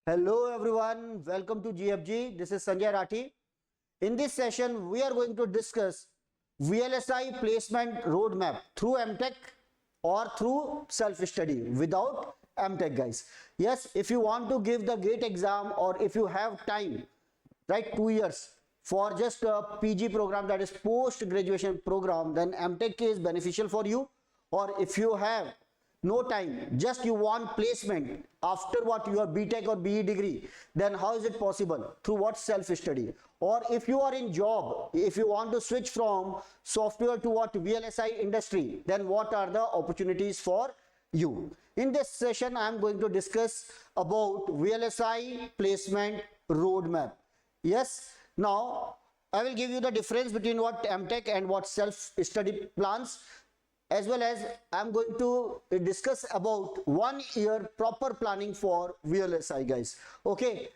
Hello everyone, welcome to GFG. This is Sanjay Rathi. In this session, we are going to discuss VLSI placement roadmap through M.Tech or through self-study without M.Tech, guys. Yes, if you want to give the GATE exam or if you have time, right, 2 years for just a PG program, that is post-graduation program, then M.Tech is beneficial for you. Or if you have no time, just you want placement after what your B.Tech or BE degree, then how is it possible? Through what? Self-study. Or if you are in job, if you want to switch from software to what? VLSI industry, then what are the opportunities for you? In this session, I am going to discuss about VLSI placement roadmap. Yes, now I will give you the difference between what M.Tech and what self-study plans, as well as I am going to discuss about 1 year proper planning for VLSI, guys. Okay,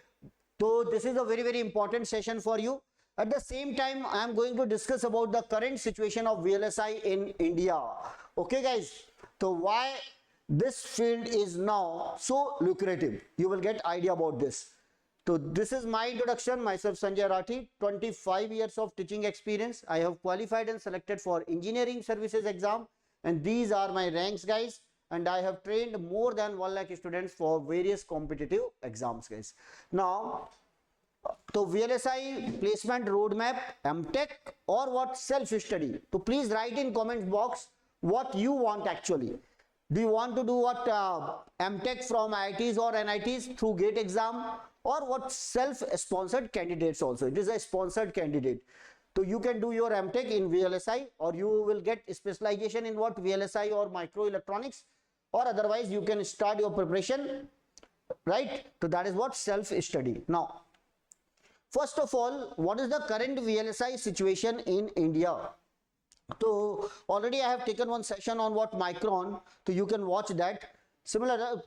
so this is a very important session for you. At the same time, I am going to discuss about the current situation of VLSI in India. Okay, guys, so why this field is now so lucrative, you will get idea about this. So this is my introduction. Myself Sanjay Rathi, 25 years of teaching experience. I have qualified and selected for engineering services exam, and these are my ranks, guys, and I have trained more than 1 lakh students for various competitive exams, guys. Now, so VLSI placement roadmap, M.Tech or what? Self-study. So please write in comment box what you want actually. Do you want to do what M.Tech from IITs or NITs through GATE exam, or what self-sponsored candidates also? It is a sponsored candidate. So you can do your M.Tech in VLSI, or you will get specialization in what? VLSI or microelectronics, or otherwise you can start your preparation, right? So that is what? Self-study. Now, first of all, what is the current VLSI situation in India? So already I have taken one session on what? Micron, so you can watch that. Similar,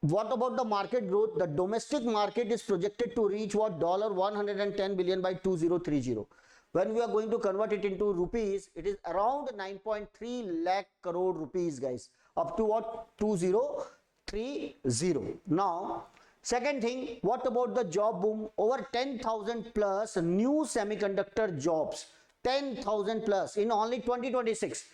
what about the market growth? The domestic market is projected to reach what? $110 billion by 2030. When we are going to convert it into rupees, it is around 9.3 lakh crore rupees, guys, up to what? 2030. Now, second thing, what about the job boom? Over 10,000 plus new semiconductor jobs, 10,000 plus in only 2026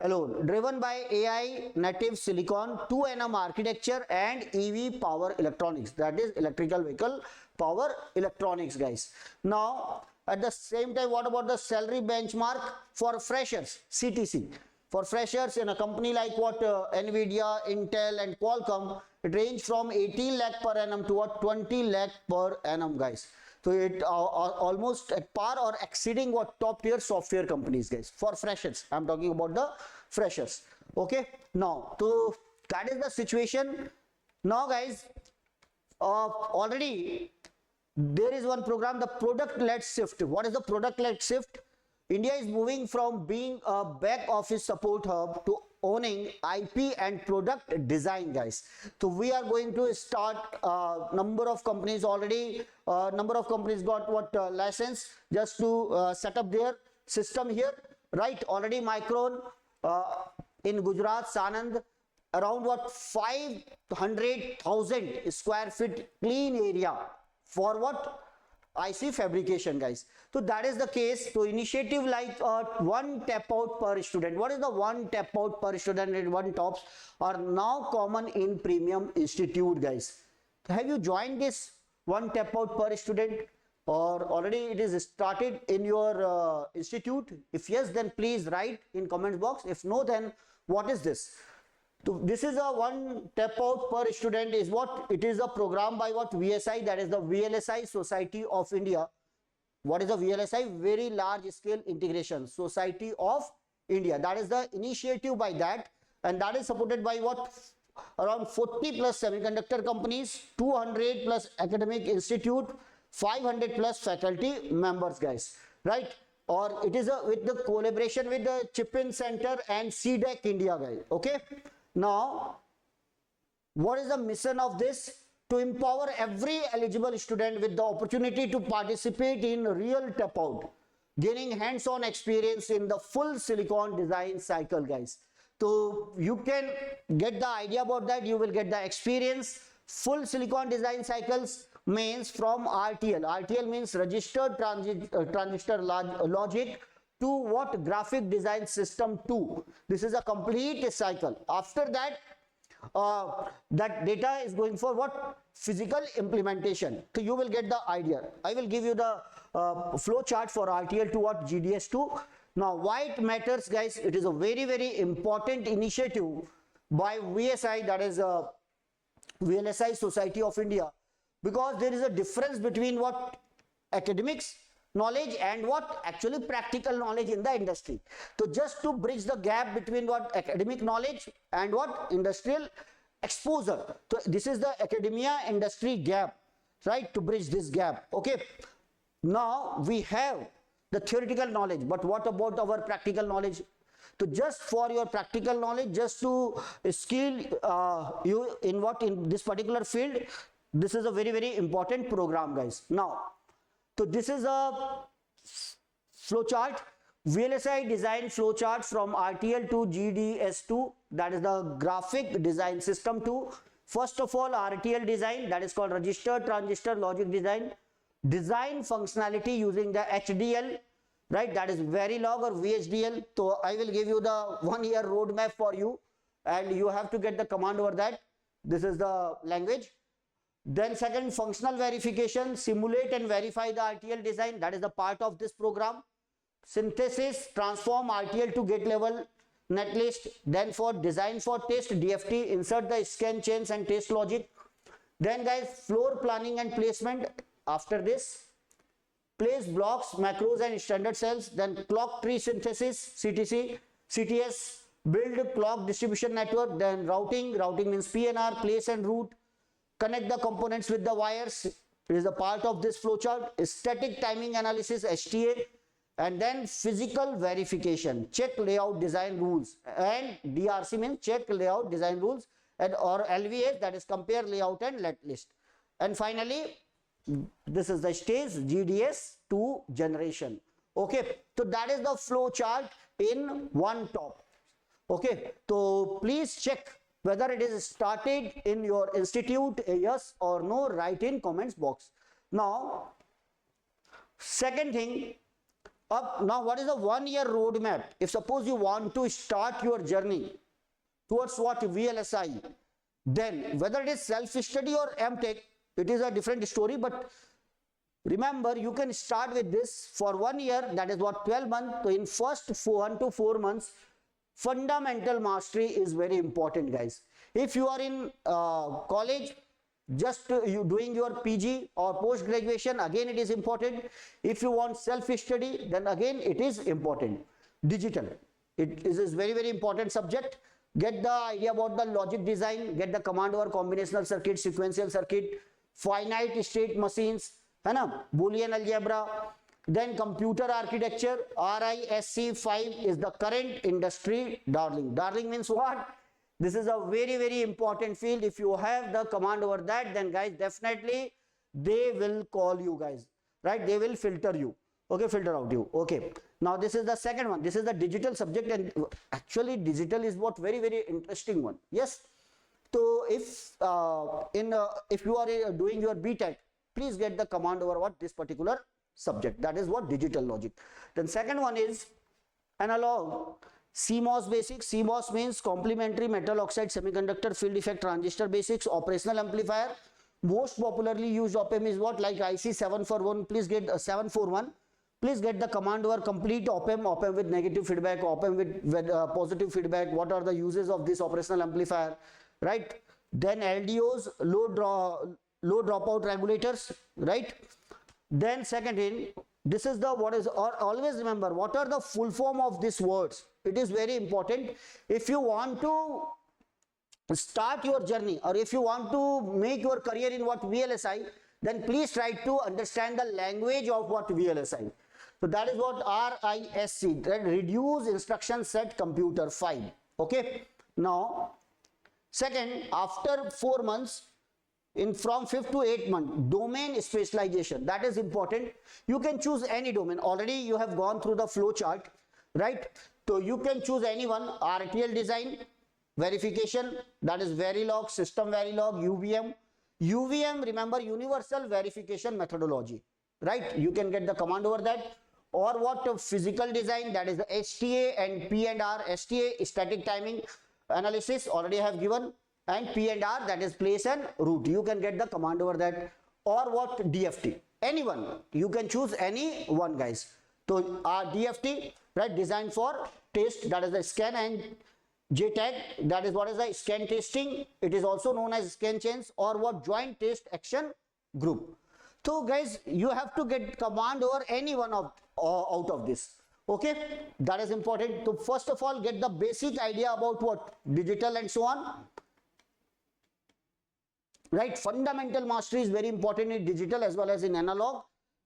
alone, driven by AI, native silicon, 2nm architecture and EV power electronics, that is electrical vehicle power electronics, guys. Now, at the same time, what about the salary benchmark for freshers, CTC? For freshers in a company like what? Nvidia, Intel and Qualcomm, it range from 18 lakh per annum to what? 20 lakh per annum, guys. So it almost at par or exceeding what? Top tier software companies, guys, for freshers. I'm talking about the freshers. Okay, now, so that is the situation. Now, guys, already there is one program, the product-led shift. What is the product-led shift? India is moving from being a back office support hub to owning IP and product design, guys. So we are going to start number of companies already. Number of companies got what? License just to set up their system here, right? Already Micron in Gujarat, Sanand, around what? 500,000 square feet clean area for what? IC fabrication, guys. So that is the case. So initiative like one tap out per student. What is the one tap out per student and one tops are now common in premium institute, guys. Have you joined this one tap out per student, or already it is started in your institute? If yes, then please write in comment box. If no, then what is this? So this is a one tap out per student is what? It is a program by what? VSI, that is the VLSI Society of India. What is the VLSI? Very large scale integration Society of India. That is the initiative by that, and that is supported by what? Around 40 plus semiconductor companies, 200 plus academic institute, 500 plus faculty members, guys, right? Or it is with the collaboration with the Chip-in Center and CDEC India, guys. Okay. Now, what is the mission of this? To empower every eligible student with the opportunity to participate in real tap out, gaining hands-on experience in the full silicon design cycle, guys. So you can get the idea about that. You will get the experience Full silicon design cycles means from RTL. RTL means registered transistor logic to what? Graphic design system 2. This is a complete cycle. After that, that data is going for what? Physical implementation. So you will get the idea. I will give you the flow chart for RTL to what? GDS2. Now why it matters, guys? It is a very important initiative by VSI, that is VLSI Society of India, because there is a difference between what? Academics knowledge and what? Actually practical knowledge in the industry. So just to bridge the gap between what? Academic knowledge and what? Industrial exposure. So this is the academia industry gap, right? To bridge this gap. Okay. Now we have the theoretical knowledge, but what about our practical knowledge? So just for your practical knowledge, just to skill you in what? In this particular field, this is a very important program, guys. Now, so this is a flow chart. VLSI design flow chart from RTL to GDS2, that is the graphic design system 2. First of all, RTL design, that is called registered transistor logic design. Design functionality using the HDL, right? That is Verilog or VHDL. So I will give you the 1 year roadmap for you, and you have to get the command over that. This is the language. Then second, functional verification, simulate and verify the RTL design. That is the part of this program. Synthesis, transform RTL to gate level netlist. Then for design for test, DFT, insert the scan chains and test logic. Then guys, floor planning and placement. After this, place blocks, macros and standard cells. Then clock tree synthesis, CTC, CTS, build clock distribution network. Then routing means PNR, place and route. Connect the components with the wires. It is a part of this flowchart. Static timing analysis, STA. And then physical verification, check layout design rules, and DRC means check layout design rules, and or LVS, that is compare layout and let list. And finally, this is the stage GDS2 generation. Okay, so that is the flow chart in one top. Okay, so please check whether it is started in your institute, yes or no, write in comments box. Now, second thing, now what is the 1 year roadmap? If suppose you want to start your journey towards what? VLSI, then whether it is self-study or M.Tech, it is a different story, but remember you can start with this for 1 year, that is what? 12 months. So in first 1 to 4 months, fundamental mastery is very important, guys. If you are in college, just you doing your PG or post graduation, again it is important. If you want self study, then again it is important. Digital, it is very important subject. Get the idea about the logic design, get the command over combinational circuit, sequential circuit, finite state machines, है ना, Boolean algebra. Then computer architecture, RISC-V is the current industry darling. Darling means what? This is a very important field. If you have the command over that, then guys, definitely they will call you guys, right? They will filter you. Okay, filter out you. Okay. Now this is the second one. This is the digital subject, and actually digital is what? Very interesting one. Yes. So if you are doing your B.Tech, please get the command over what? This particular subject. That is what? Digital logic. Then second one is analog. CMOS basics. CMOS means complementary metal oxide semiconductor field effect transistor basics. Operational amplifier. Most popularly used op-amp is what? Like IC 741. Please get 741. Please get the command over complete op-amp with negative feedback, op-amp with positive feedback. What are the uses of this operational amplifier, right? Then LDOs, low dropout regulators, right? Then second in, this is the what is, or always remember what are the full form of these words. It is very important. If you want to start your journey, or if you want to make your career in what? VLSI, then please try to understand the language of what? VLSI. So that is what RISC, that reduce instruction set computer 5. Okay. Now, second, after 4 months, from 5th to 8th month, domain specialization, that is important. You can choose any domain. Already you have gone through the flow chart, right? So you can choose anyone. RTL design, verification, that is Verilog, system Verilog, UVM. UVM, remember, universal verification methodology, right? You can get the command over that. Or what, physical design, that is the STA and P&R. STA, static timing analysis, already have given, and P&R, that is place and route. You can get the command over that. Or what, DFT, anyone, you can choose any one, guys. So DFT, right, design for test, that is the scan, and J-tag, that is what is the scan testing. It is also known as scan chains, or what, joint test action group. So guys, you have to get command over any one of out of this. Okay, that is important. So first of all, get the basic idea about what, digital and so on. Right, fundamental mastery is very important in digital as well as in analog.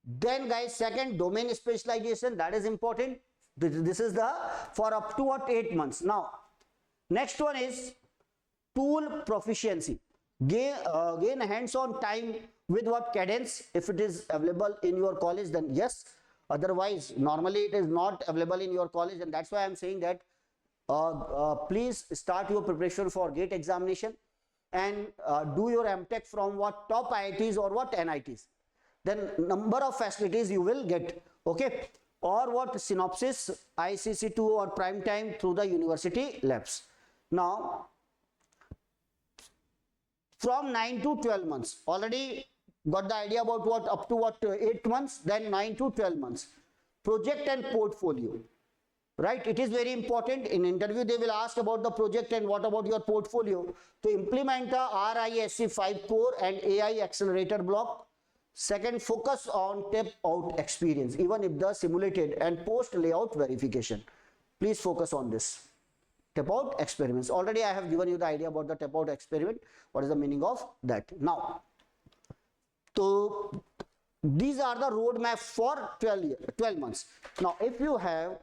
Then guys, second, domain specialization, that is important. This is the for up to what, 8 months. Now next one is tool proficiency. Gain hands-on time with what, cadence. If it is available in your college, then yes. Otherwise, normally it is not available in your college, and that's why I'm saying that please start your preparation for GATE examination and do your M.Tech from what, top IITs or what, NITs. Then number of facilities you will get. Okay, or what, synopsis, ICC2 or prime time through the university labs. Now from 9 to 12 months, already got the idea about what, up to what, 8 months, then 9 to 12 months. Project and portfolio, right? It is very important. In interview they will ask about the project and what about your portfolio. To implement the RISC 5 core and AI accelerator block. Second, focus on tap out experience, even if the simulated and post layout verification. Please focus on this. Tap out experiments. Already I have given you the idea about the tap out experiment. What is the meaning of that? Now, so these are the roadmap for 12 months. Now, if you have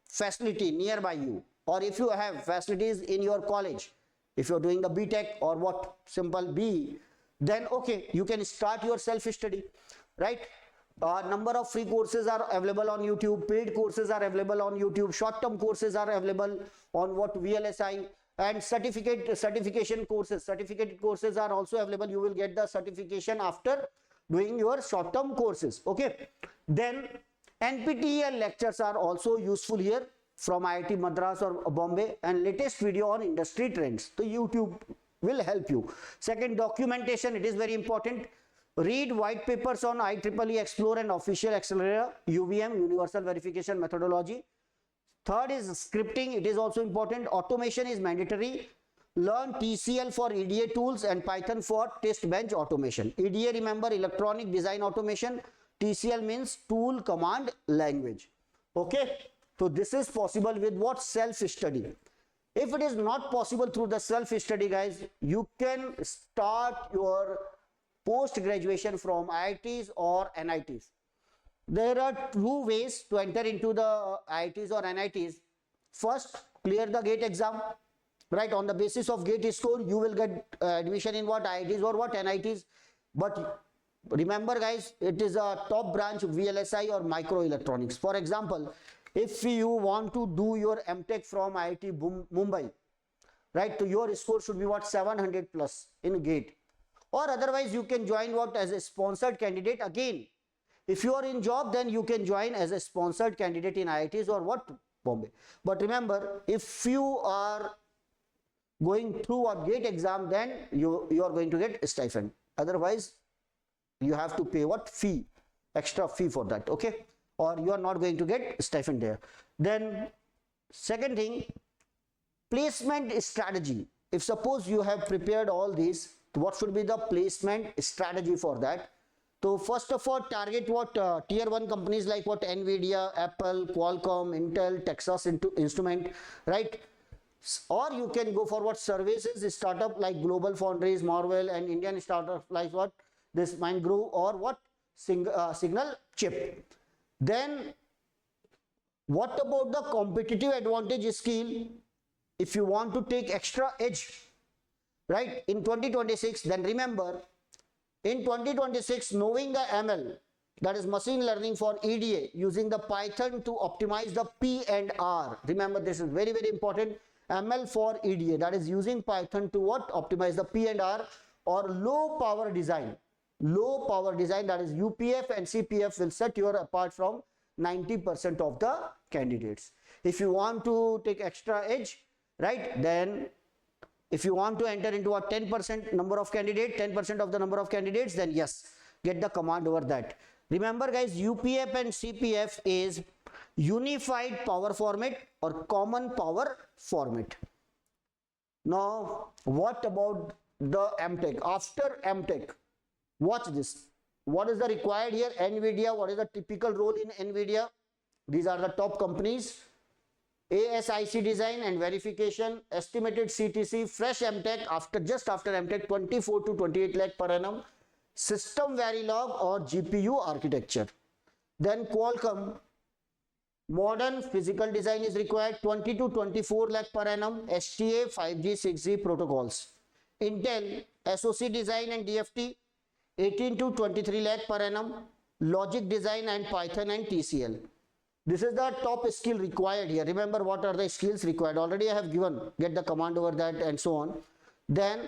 facility nearby you, or if you have facilities in your college, if you're doing the B.Tech or what, simple B, then okay, you can start your self-study, right? Number of free courses are available on YouTube, paid courses are available on YouTube, short-term courses are available on what, VLSI, and certificated courses are also available. You will get the certification after doing your short-term courses. Okay, then NPTEL lectures are also useful here from IIT Madras or Bombay, and latest video on industry trends. So YouTube will help you. Second, documentation, it is very important. Read white papers on IEEE Explore and Official Accelerator, UVM, Universal Verification Methodology. Third is scripting, it is also important. Automation is mandatory. Learn TCL for EDA tools and Python for test bench automation. EDA, remember, electronic design automation. TCL means tool command language. Okay, so this is possible with what, self-study. If it is not possible through the self-study, guys, you can start your post-graduation from IITs or NITs. There are two ways to enter into the IITs or NITs. First, clear the GATE exam, right? On the basis of GATE score, you will get admission in what, IITs or what, NITs. But remember, guys, it is a top branch, VLSI or microelectronics. For example, if you want to do your M.Tech from IIT Mumbai, right, so your score should be what, 700 plus in GATE. Or otherwise you can join what, as a sponsored candidate. Again, if you are in job, then you can join as a sponsored candidate in IITs or what, Bombay. But remember, if you are going through a GATE exam, then you are going to get a stipend. Otherwise you have to pay what, fee, extra fee for that. Okay, or you are not going to get stipend there. Then second thing, placement strategy. If suppose you have prepared all these, what should be the placement strategy for that? So first of all, target what, tier 1 companies like what, Nvidia, Apple, Qualcomm, Intel, Texas Instrument, right? Or you can go for what, services startup like Global Foundries, Marvel, and Indian startup like what, this MindGrow or what, Signal Chip. Then what about the competitive advantage skill? If you want to take extra edge, right, in 2026, then remember, in 2026, knowing the ML, that is machine learning for EDA, using the Python to optimize the P and R. Remember, this is very, very important. ML for EDA, that is using Python to what, optimize the P and R. or low power design. Low power design, that is UPF and CPF, will set you apart from 90% of the candidates. If you want to take extra edge, right, then if you want to enter into a 10% number of candidates, 10% of the number of candidates, then yes, get the command over that. Remember guys, UPF and CPF is unified power format or common power format. Now, what about the M.Tech? After M.Tech, watch this. What is the required here? NVIDIA. What is the typical role in NVIDIA? These are the top companies. ASIC design and verification, estimated CTC, fresh M.Tech just after M.Tech, 24 to 28 lakh per annum, system Verilog or GPU architecture. Then Qualcomm, modern physical design is required, 20 to 24 lakh per annum, STA, 5G, 6G protocols. Intel, SoC design and DFT, 18 to 23 lakh per annum, logic design and Python and TCL. This is the top skill required here. Remember what are the skills required. Already I have given, get the command over that and so on. Then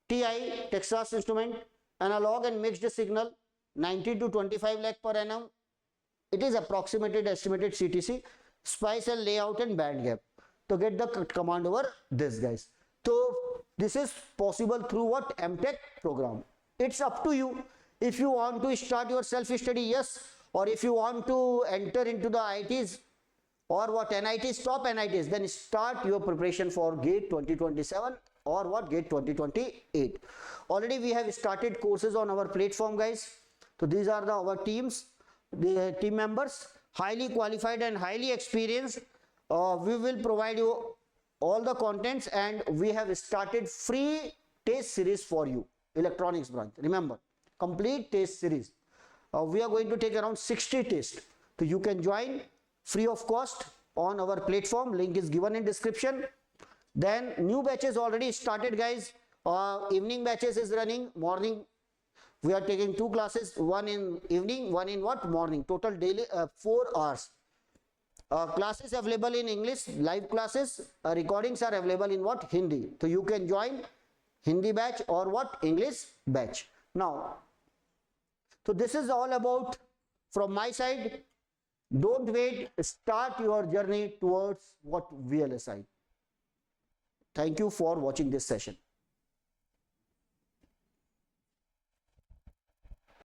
TI, Texas Instrument, analog and mixed signal, 19 to 25 lakh per annum. It is approximated estimated CTC, spice and layout and band gap. So get the command over this guys. So this is possible through what? M.Tech program. It's up to you. If you want to start your self-study, yes. Or if you want to enter into the IITs or what NITs, top NITs, then start your preparation for GATE 2027 or what GATE 2028. Already we have started courses on our platform guys. So these are our teams, the team members, highly qualified and highly experienced. We will provide you all the contents and we have started free test series for you, electronics branch. Remember, complete test series. We are going to take around 60 tests. So you can join free of cost on our platform. Link is given in description. Then new batches already started guys. Evening batches is running. Morning we are taking 2 classes, one in evening, one in what? Morning. Total daily 4 hours. Classes available in English, live classes. Recordings are available in what? Hindi. So you can join Hindi batch or what? English batch. Now, so this is all about from my side. Don't wait, start your journey towards what? VLSI. Thank you for watching this session.